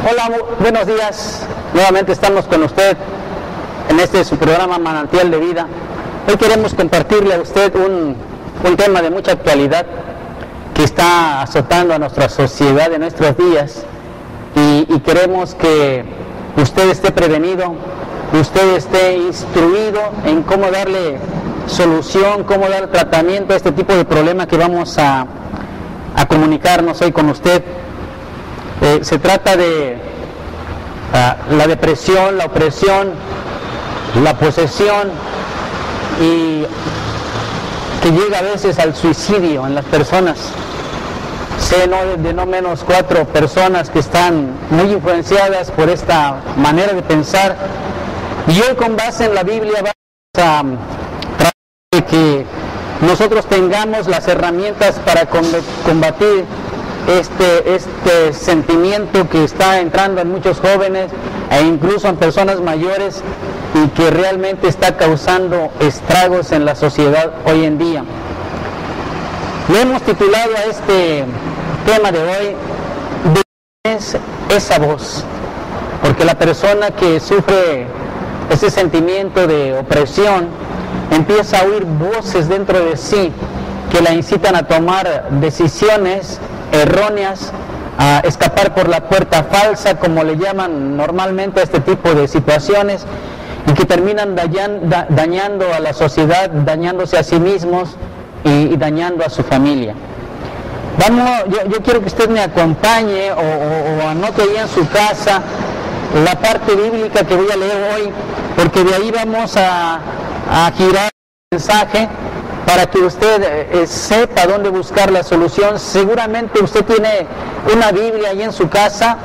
Hola, buenos días. Nuevamente estamos con usted en este su programa Manantial de Vida. Hoy queremos compartirle a usted un tema de mucha actualidad que está azotando a nuestra sociedad en nuestros días y queremos que usted esté prevenido, usted esté instruido en cómo darle solución, cómo dar tratamiento a este tipo de problema que vamos a comunicarnos hoy con usted. Se trata de la depresión, la opresión, la posesión y que llega a veces al suicidio en las personas. Sé de no menos 4 personas que están muy influenciadas por esta manera de pensar, y hoy con base en la Biblia vamos a tratar de que nosotros tengamos las herramientas para combatir este sentimiento que está entrando en muchos jóvenes e incluso en personas mayores y que realmente está causando estragos en la sociedad hoy en día. Le hemos titulado a este tema de hoy: ¿de quién es esa voz? Porque la persona que sufre ese sentimiento de opresión empieza a oír voces dentro de sí que la incitan a tomar decisiones erróneas, a escapar por la puerta falsa, como le llaman normalmente a este tipo de situaciones, y que terminan dañando a la sociedad, dañándose a sí mismos y dañando a su familia. Yo quiero que usted me acompañe o anote ahí en su casa la parte bíblica que voy a leer hoy, porque de ahí vamos a girar el mensaje para que usted sepa dónde buscar la solución. Seguramente usted tiene una Biblia ahí en su casa,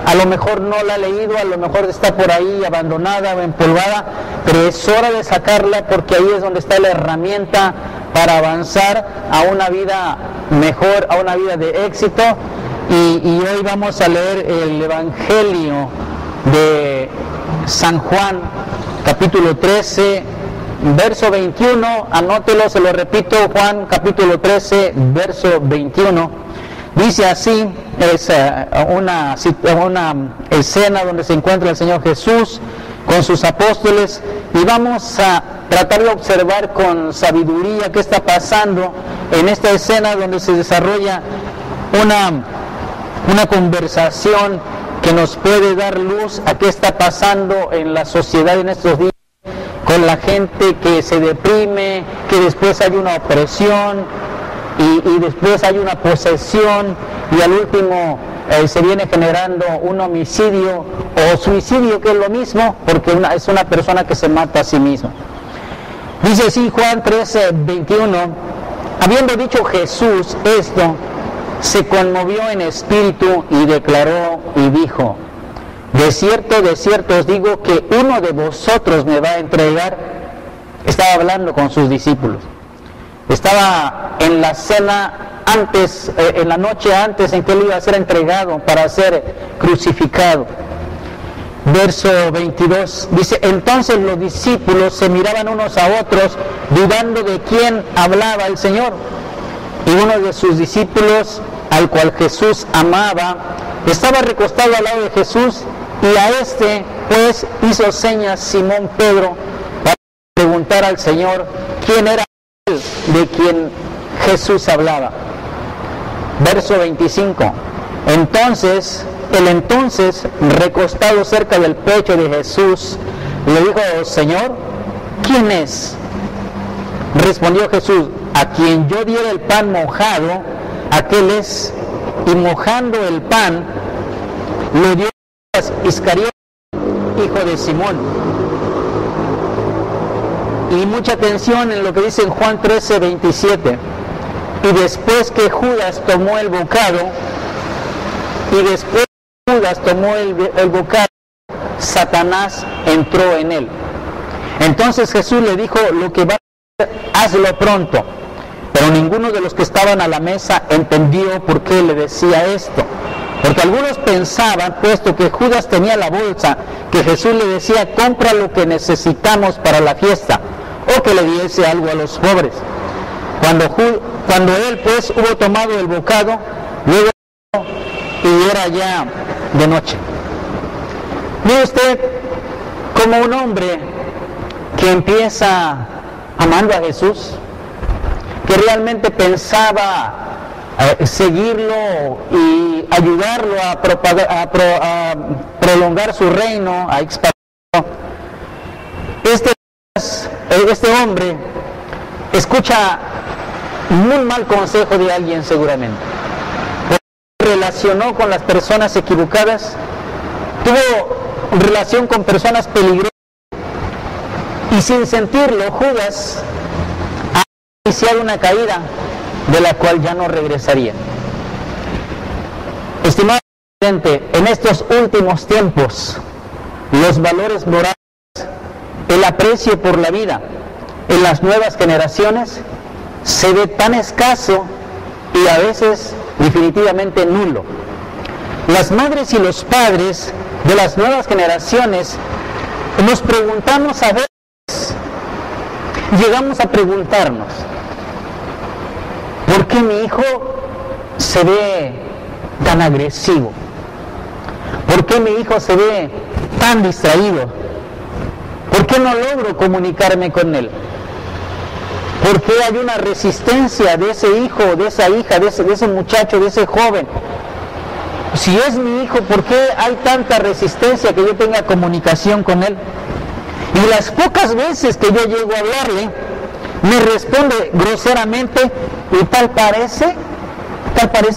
a lo mejor no la ha leído, a lo mejor está por ahí abandonada o empolvada, pero es hora de sacarla, porque ahí es donde está la herramienta para avanzar a una vida mejor, a una vida de éxito. Y hoy vamos a leer el Evangelio de San Juan, capítulo 13, verso 21, anótelo, se lo repito, Juan capítulo 13, verso 21. Dice así, es una escena donde se encuentra el Señor Jesús con sus apóstoles, y vamos a tratar de observar con sabiduría qué está pasando en esta escena donde se desarrolla una conversación que nos puede dar luz a qué está pasando en la sociedad en estos días, con la gente que se deprime, que después hay una opresión y después hay una posesión, y al último se viene generando un homicidio o suicidio, que es lo mismo, porque es una persona que se mata a sí misma. Dice así Juan 13, 21, habiendo dicho Jesús esto, se conmovió en espíritu y declaró y dijo: de cierto os digo que uno de vosotros me va a entregar. Estaba hablando con sus discípulos. Estaba en la cena antes, en la noche antes en que él iba a ser entregado para ser crucificado. Verso 22 dice: entonces los discípulos se miraban unos a otros, dudando de quién hablaba el Señor. Y uno de sus discípulos, al cual Jesús amaba, estaba recostado al lado de Jesús, y a este pues hizo señas Simón Pedro para preguntar al Señor quién era él de quien Jesús hablaba. Verso 25. Entonces, recostado cerca del pecho de Jesús, le dijo: Señor, ¿quién es? Respondió Jesús: a quien yo diera el pan mojado, aquel es. Y mojando el pan, lo dio a Iscariote, hijo de Simón. Y mucha atención en lo que dice en Juan 13, 27. Y después que Judas tomó el bocado, Satanás entró en él. Entonces Jesús le dijo: lo que va a hacer, hazlo pronto. Pero ninguno de los que estaban a la mesa entendió por qué le decía esto. Porque algunos pensaban, puesto que Judas tenía la bolsa, que Jesús le decía: compra lo que necesitamos para la fiesta, o que le diese algo a los pobres. Cuando él pues hubo tomado el bocado, luego y era ya de noche. Mire usted, como un hombre que empieza amando a Jesús, que realmente pensaba seguirlo y ayudarlo a prolongar su reino, a expandirlo, este hombre escucha un mal consejo de alguien seguramente. Se relacionó con las personas equivocadas, tuvo relación con personas peligrosas y sin sentirlo Judas ha iniciado una caída de la cual ya no regresaría. Estimado presidente, en estos últimos tiempos los valores morales, el aprecio por la vida en las nuevas generaciones se ve tan escaso y a veces definitivamente nulo. Las madres y los padres de las nuevas generaciones nos preguntamos a veces, llegamos a preguntarnos, ¿por qué mi hijo se ve tan agresivo? ¿Por qué mi hijo se ve tan distraído? ¿Por qué no logro comunicarme con él? ¿Por qué hay una resistencia de ese hijo, de esa hija, de ese muchacho, de ese joven? Si es mi hijo, ¿por qué hay tanta resistencia que yo tenga comunicación con él? Y las pocas veces que yo llego a hablarle, me responde groseramente y tal parece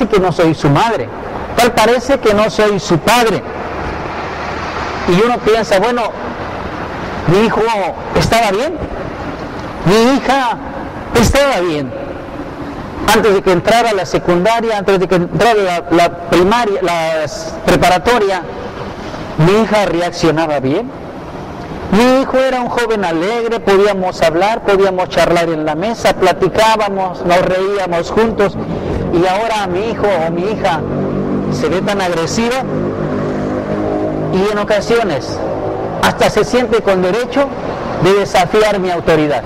que no soy su madre, tal parece que no soy su padre. Y uno piensa, bueno, mi hijo estaba bien, mi hija estaba bien. Antes de que entrara a la secundaria, antes de que entrara la primaria, la preparatoria, mi hija reaccionaba bien. Mi hijo era un joven alegre, podíamos hablar, podíamos charlar en la mesa, platicábamos, nos reíamos juntos. Y ahora mi hijo o mi hija se ve tan agresiva y en ocasiones hasta se siente con derecho de desafiar mi autoridad.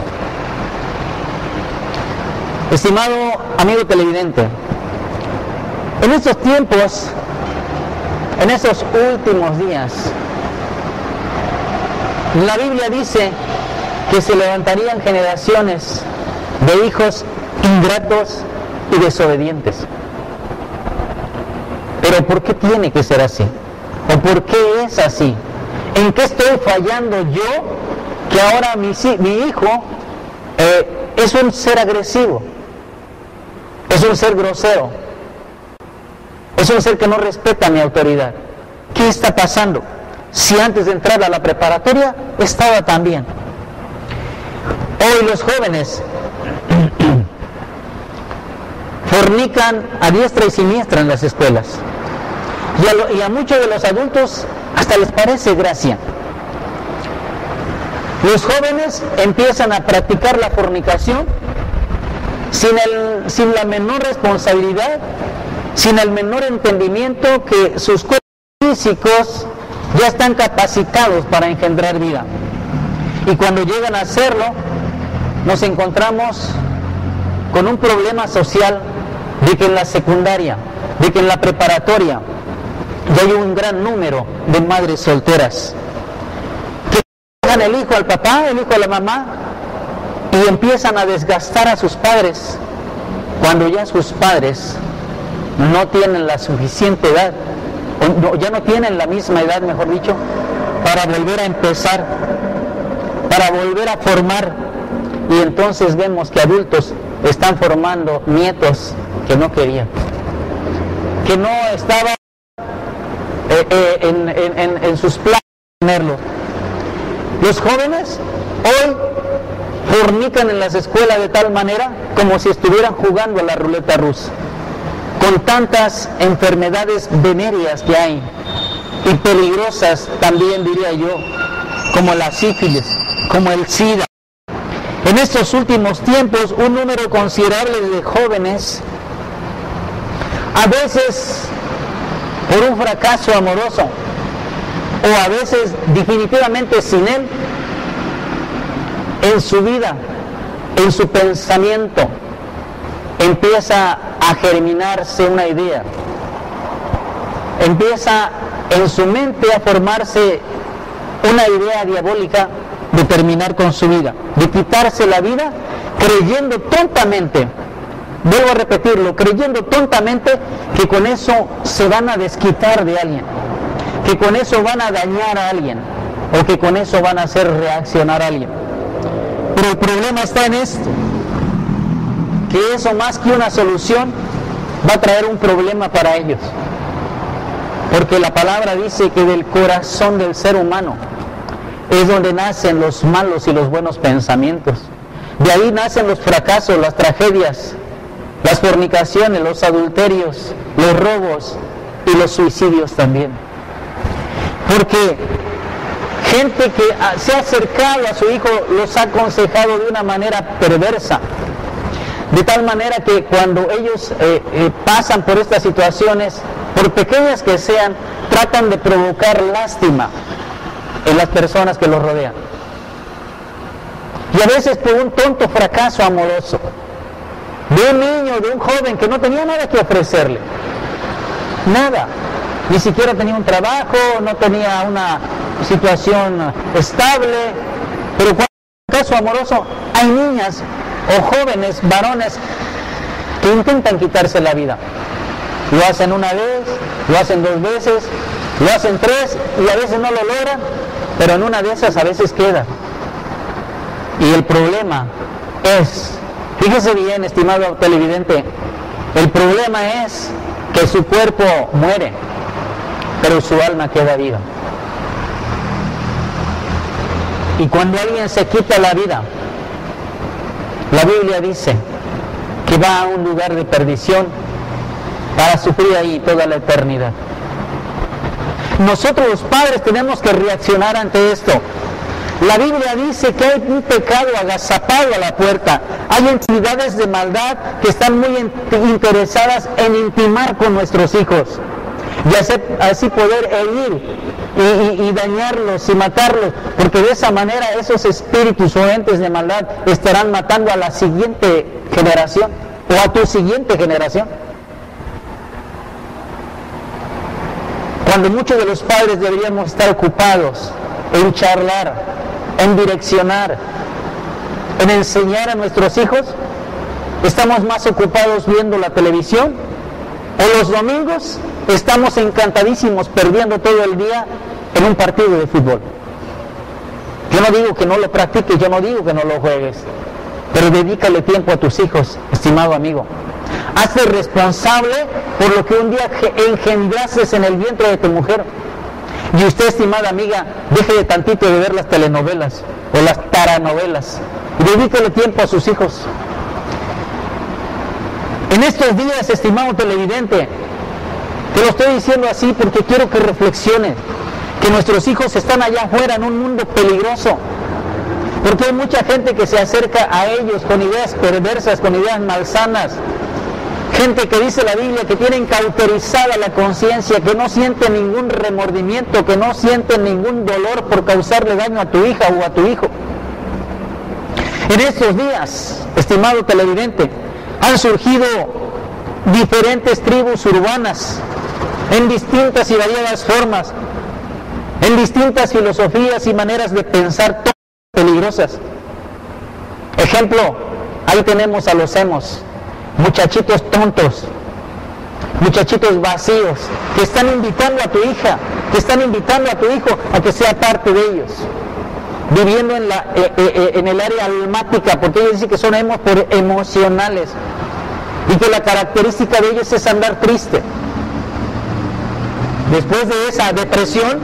Estimado amigo televidente, en estos tiempos, en estos últimos días, la Biblia dice que se levantarían generaciones de hijos ingratos y desobedientes. Pero ¿por qué tiene que ser así? ¿O por qué es así? ¿En qué estoy fallando yo que ahora mi hijo es un ser agresivo? Es un ser grosero. Es un ser que no respeta mi autoridad. ¿Qué está pasando? Si antes de entrar a la preparatoria estaba tan bien. Hoy los jóvenes fornican a diestra y siniestra en las escuelas. Y a muchos de los adultos hasta les parece gracia. Los jóvenes empiezan a practicar la fornicación sin la menor responsabilidad, sin el menor entendimiento que sus cuerpos físicos ya están capacitados para engendrar vida. Y cuando llegan a hacerlo, nos encontramos con un problema social de que en la secundaria, de que en la preparatoria, ya hay un gran número de madres solteras que dejan el hijo al papá, el hijo a la mamá, y empiezan a desgastar a sus padres cuando ya sus padres no tienen la suficiente edad, o ya no tienen la misma edad, mejor dicho, para volver a empezar, para volver a formar. Y entonces vemos que adultos están formando nietos que no querían, que no estaban en sus planes tenerlo. Los jóvenes hoy fornican en las escuelas de tal manera como si estuvieran jugando a la ruleta rusa, con tantas enfermedades venéreas que hay y peligrosas también, diría yo, como la sífilis, como el SIDA. En estos últimos tiempos, un número considerable de jóvenes, a veces por un fracaso amoroso, o a veces definitivamente sin él, en su vida, en su pensamiento, empieza a germinarse una idea, empieza en su mente a formarse una idea diabólica de terminar con su vida, de quitarse la vida, creyendo tontamente, vuelvo a repetirlo, creyendo tontamente que con eso se van a desquitar de alguien, que con eso van a dañar a alguien, o que con eso van a hacer reaccionar a alguien. Pero el problema está en esto, que eso más que una solución va a traer un problema para ellos, porque la palabra dice que del corazón del ser humano es donde nacen los malos y los buenos pensamientos. De ahí nacen los fracasos, las tragedias, las fornicaciones, los adulterios, los robos y los suicidios también. Porque gente que se ha acercado a su hijo los ha aconsejado de una manera perversa, de tal manera que cuando ellos pasan por estas situaciones, por pequeñas que sean, tratan de provocar lástima en las personas que los rodean. Y a veces por un tonto fracaso amoroso de un niño, de un joven que no tenía nada que ofrecerle, nada, ni siquiera tenía un trabajo, no tenía una situación estable, pero cuando hay un caso amoroso, hay niñas o jóvenes, varones, que intentan quitarse la vida. Lo hacen una vez, lo hacen 2 veces, lo hacen 3 y a veces no lo logran, pero en una de esas a veces queda. Y el problema es, fíjese bien, estimado televidente, el problema es que su cuerpo muere, pero su alma queda viva. Y cuando alguien se quita la vida, la Biblia dice que va a un lugar de perdición para sufrir ahí toda la eternidad. Nosotros los padres tenemos que reaccionar ante esto. La Biblia dice que hay un pecado agazapado a la puerta. Hay entidades de maldad que están muy interesadas en intimar con nuestros hijos y así poder herir y dañarlos y matarlos, porque de esa manera esos espíritus o entes de maldad estarán matando a la siguiente generación o a tu siguiente generación. Cuando muchos de los padres deberíamos estar ocupados en charlar, en direccionar, en enseñar a nuestros hijos, estamos más ocupados viendo la televisión, o los domingos estamos encantadísimos perdiendo todo el día en un partido de fútbol. Yo no digo que no lo practiques, yo no digo que no lo juegues, pero dedícale tiempo a tus hijos, estimado amigo. Hazte responsable por lo que un día engendrases en el vientre de tu mujer. Y usted, estimada amiga, deje de tantito de ver las telenovelas o las taranovelas y dedíquele tiempo a sus hijos. En estos días, estimado televidente, te lo estoy diciendo así porque quiero que reflexiones, que nuestros hijos están allá afuera en un mundo peligroso, porque hay mucha gente que se acerca a ellos con ideas perversas, con ideas malsanas, gente que dice la Biblia que tienen cauterizada la conciencia, que no siente ningún remordimiento, que no siente ningún dolor por causarle daño a tu hija o a tu hijo. En estos días, estimado televidente, han surgido diferentes tribus urbanas en distintas y variadas formas, en distintas filosofías y maneras de pensar peligrosas. Ejemplo, ahí tenemos a los emos, muchachitos tontos, muchachitos vacíos, que están invitando a tu hija, que están invitando a tu hijo a que sea parte de ellos, viviendo en el área almática, porque ellos dicen que son emos por emocionales, y que la característica de ellos es andar triste. Después de esa depresión,